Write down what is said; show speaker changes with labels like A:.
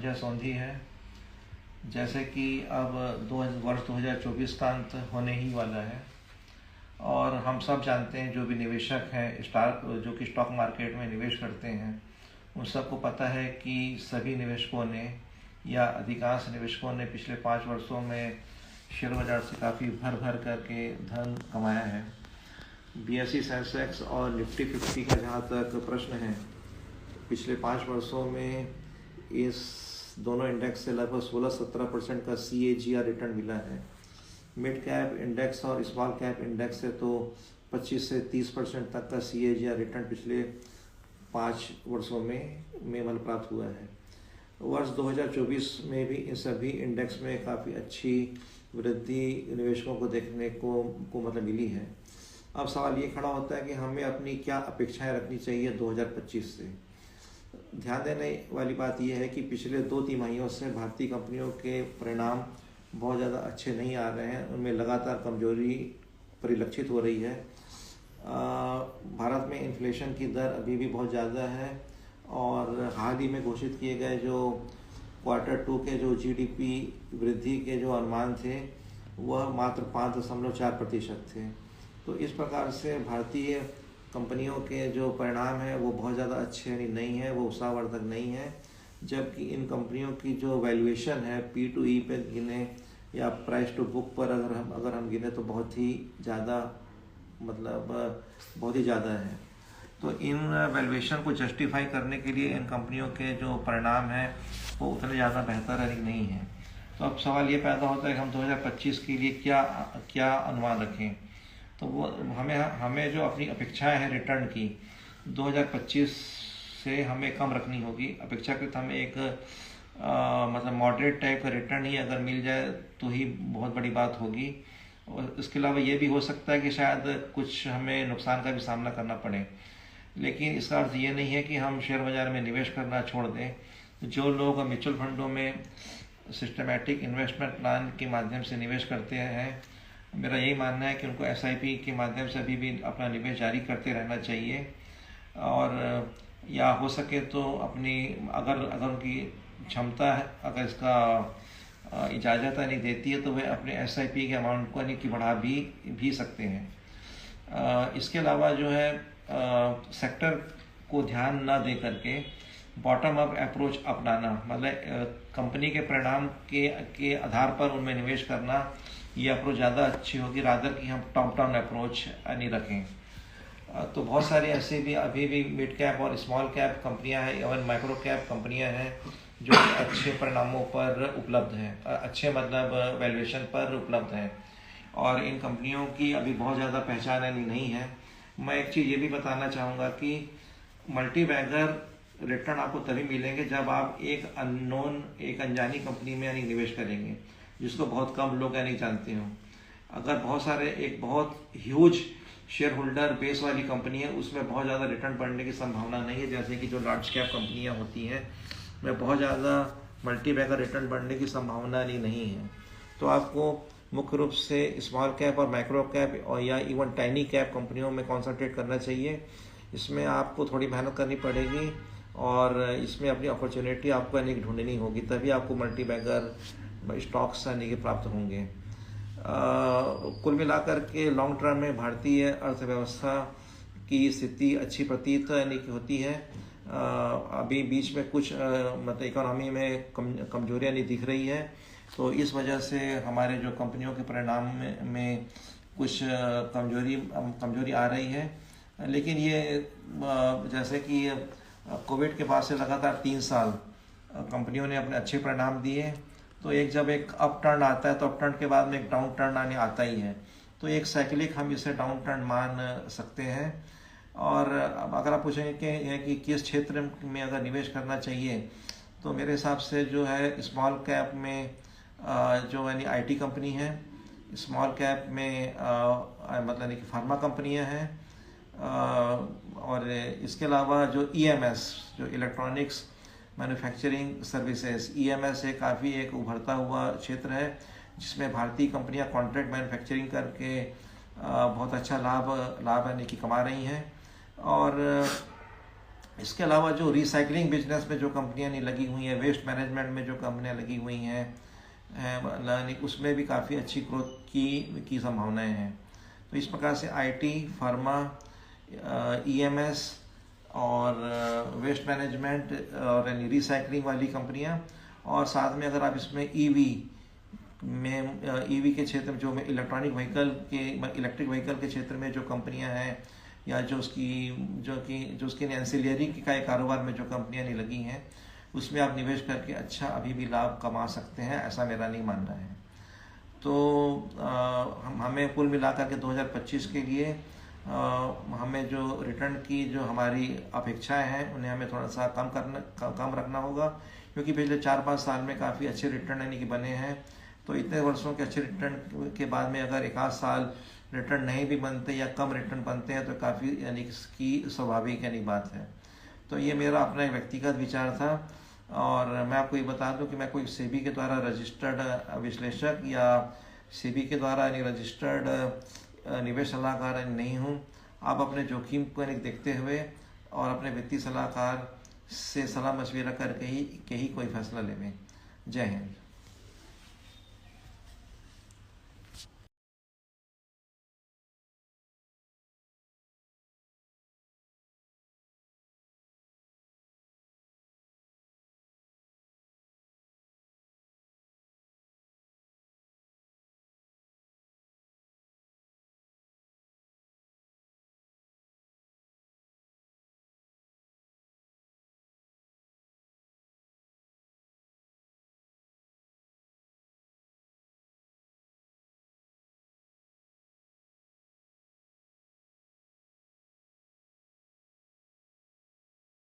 A: संजय सोंधी है। जैसे कि अब वर्ष 2024 का अंत होने ही वाला है और हम सब जानते हैं, जो भी निवेशक हैं जो कि स्टॉक मार्केट में निवेश करते हैं, उन सबको पता है कि सभी निवेशकों ने या अधिकांश निवेशकों ने पिछले 5 वर्षों में शेयर बाजार से काफ़ी भर करके धन कमाया है। BSE सेंसेक्स और निफ्टी 50 का जहाँ तक प्रश्न है, पिछले 5 वर्षों में इस दोनों इंडेक्स से लगभग 16-17% का CAGR रिटर्न मिला है। मिड कैप इंडेक्स और स्मॉल कैप इंडेक्स से तो 25 से 30% तक का CAGR रिटर्न पिछले 5 वर्षों में प्राप्त हुआ है। वर्ष 2024 में भी इन सभी इंडेक्स में काफ़ी अच्छी वृद्धि निवेशकों को देखने को मिली है। अब सवाल ये खड़ा होता है कि हमें अपनी क्या अपेक्षाएं रखनी चाहिए 2025 से। ध्यान देने वाली बात यह है कि पिछले 2 तिमाहियों से भारतीय कंपनियों के परिणाम बहुत ज़्यादा अच्छे नहीं आ रहे हैं, उनमें लगातार कमजोरी परिलक्षित हो रही है। भारत में इन्फ्लेशन की दर अभी भी बहुत ज़्यादा है और हाल ही में घोषित किए गए जो Q2 के जो GDP वृद्धि के जो अनुमान थे वह मात्र 5.4% थे। तो इस प्रकार से भारतीय कंपनियों के जो परिणाम हैं वो बहुत ज़्यादा अच्छे नहीं हैं, वो उत्साहवर्धक नहीं है। जबकि इन कंपनियों की जो वैल्यूएशन है P/E पे गिने या प्राइस टू बुक पर अगर हम गिने तो बहुत ही ज़्यादा है। तो इन वैल्यूएशन को जस्टिफाई करने के लिए इन कंपनियों के जो परिणाम हैं वो उतने ज़्यादा बेहतर नहीं है। तो अब सवाल ये पैदा होता है कि हम 2025 के लिए क्या अनुमान रखें। तो वो हमें जो अपनी अपेक्षाएं हैं रिटर्न की 2025 से हमें कम रखनी होगी। अपेक्षाकृत हमें एक मॉडरेट टाइप का रिटर्न ही अगर मिल जाए तो ही बहुत बड़ी बात होगी। और इसके अलावा ये भी हो सकता है कि शायद कुछ हमें नुकसान का भी सामना करना पड़े, लेकिन इसका अर्थ ये नहीं है कि हम शेयर बाज़ार में निवेश करना छोड़ दें। जो लोग म्यूचुअल फंडों में सिस्टमैटिक इन्वेस्टमेंट प्लान के माध्यम से निवेश करते हैं, मेरा यही मानना है कि उनको SIP के माध्यम से अभी भी अपना निवेश जारी करते रहना चाहिए। और या हो सके तो अपनी अगर उनकी क्षमता है, अगर इसका इजाज़त नहीं देती है तो वे अपने SIP के अमाउंट को की बढ़ा भी सकते हैं। इसके अलावा जो है सेक्टर को ध्यान न दे करके बॉटम अप अप्रोच अपनाना, कंपनी के परिणाम के आधार पर उनमें निवेश करना, ये अप्रोच ज़्यादा अच्छी होगी रादर कि हम टॉप डाउन अप्रोच नहीं रखें। तो बहुत सारी ऐसे भी अभी भी मिड कैप और स्मॉल कैप कंपनियां हैं, इवन माइक्रो कैप कंपनियां हैं जो अच्छे परिणामों पर उपलब्ध हैं, अच्छे वैल्यूएशन पर उपलब्ध हैं और इन कंपनियों की अभी बहुत ज़्यादा पहचान नहीं है। मैं एक चीज़ ये भी बताना चाहूँगा कि मल्टी बैगर रिटर्न आपको तभी मिलेंगे जब आप एक अनजानी कंपनी में निवेश करेंगे जिसको बहुत कम लोग जानते हो। अगर बहुत ह्यूज शेयर होल्डर बेस वाली कंपनी है, उसमें बहुत ज़्यादा रिटर्न बढ़ने की संभावना नहीं है। जैसे कि जो लार्ज कैप कंपनियां होती हैं में बहुत ज़्यादा मल्टी बैगर रिटर्न बढ़ने की संभावना नहीं है। तो आपको मुख्य रूप से स्मॉल कैप और माइक्रो कैप और या इवन टाइनी कैप कंपनियों में कॉन्सेंट्रेट करना चाहिए। इसमें आपको थोड़ी मेहनत करनी पड़ेगी और इसमें अपनी अपॉर्चुनिटी आपको ढूंढनी होगी, तभी आपको मल्टी बैगर स्टॉक्स प्राप्त होंगे। कुल मिलाकर के लॉन्ग टर्म में भारतीय अर्थव्यवस्था की स्थिति अच्छी प्रतीत होती है। अभी बीच में कुछ इकोनॉमी में कमजोरियां दिख रही है, तो इस वजह से हमारे जो कंपनियों के परिणाम में कुछ कमजोरी आ रही है। लेकिन ये जैसे कि कोविड के बाद से लगातार 3 साल कंपनियों ने अपने अच्छे परिणाम दिए, तो जब एक अप टर्न आता है तो अप टर्न के बाद में एक डाउन टर्न आता ही है। तो एक साइक्लिक हम इसे डाउन टर्न मान सकते हैं। और अब अगर आप पूछेंगे कि किस क्षेत्र में अगर निवेश करना चाहिए, तो मेरे हिसाब से जो है स्मॉल कैप में जो IT कंपनी है, स्मॉल कैप में कि फार्मा कंपनियां हैं, और इसके अलावा जो EMS जो इलेक्ट्रॉनिक्स मैन्युफैक्चरिंग सर्विसेज EMS काफ़ी एक उभरता हुआ क्षेत्र है जिसमें भारतीय कंपनियां कॉन्ट्रैक्ट मैन्युफैक्चरिंग करके बहुत अच्छा लाभ कमा रही हैं। और इसके अलावा जो रिसाइकलिंग बिजनेस में जो कंपनियां नहीं लगी हुई हैं, वेस्ट मैनेजमेंट में जो कंपनियां लगी हुई हैं, उसमें भी काफ़ी अच्छी ग्रोथ की संभावनाएं हैं। तो इस प्रकार से आईटी, फार्मा, ईएमएस और वेस्ट मैनेजमेंट और यानी रिसाइकलिंग वाली कंपनियां, और साथ में अगर आप इसमें ईवी के क्षेत्र में जो इलेक्ट्रिक व्हीकल के क्षेत्र में जो कंपनियां हैं, या जो उसकी एंसिलियरी का कारोबार में जो कंपनियां नहीं लगी हैं, उसमें आप निवेश करके अच्छा अभी भी लाभ कमा सकते हैं, ऐसा मेरा नहीं मानना है। तो हमें कुल मिलाकर के 2025 के लिए हमें जो रिटर्न की जो हमारी अपेक्षाएं हैं उन्हें हमें थोड़ा सा कम रखना होगा, क्योंकि पिछले 4-5 साल में काफ़ी अच्छे रिटर्न यानी कि बने हैं। तो इतने वर्षों के अच्छे रिटर्न के बाद में अगर 1 आध साल रिटर्न नहीं भी बनते या कम रिटर्न बनते हैं तो काफ़ी यानी कि स्वाभाविक यानी बात है। तो ये मेरा अपना एक व्यक्तिगत विचार था। और मैं आपको ये बता दूं कि मैं कोई सेबी के द्वारा रजिस्टर्ड विश्लेषक या सेबी के द्वारा यानी रजिस्टर्ड निवेश सलाहकार नहीं हूँ। आप अपने जोखिम को देखते हुए और अपने वित्तीय सलाहकार से सलाह मशविरा करके ही कोई फैसला लेवें। जय हिंद।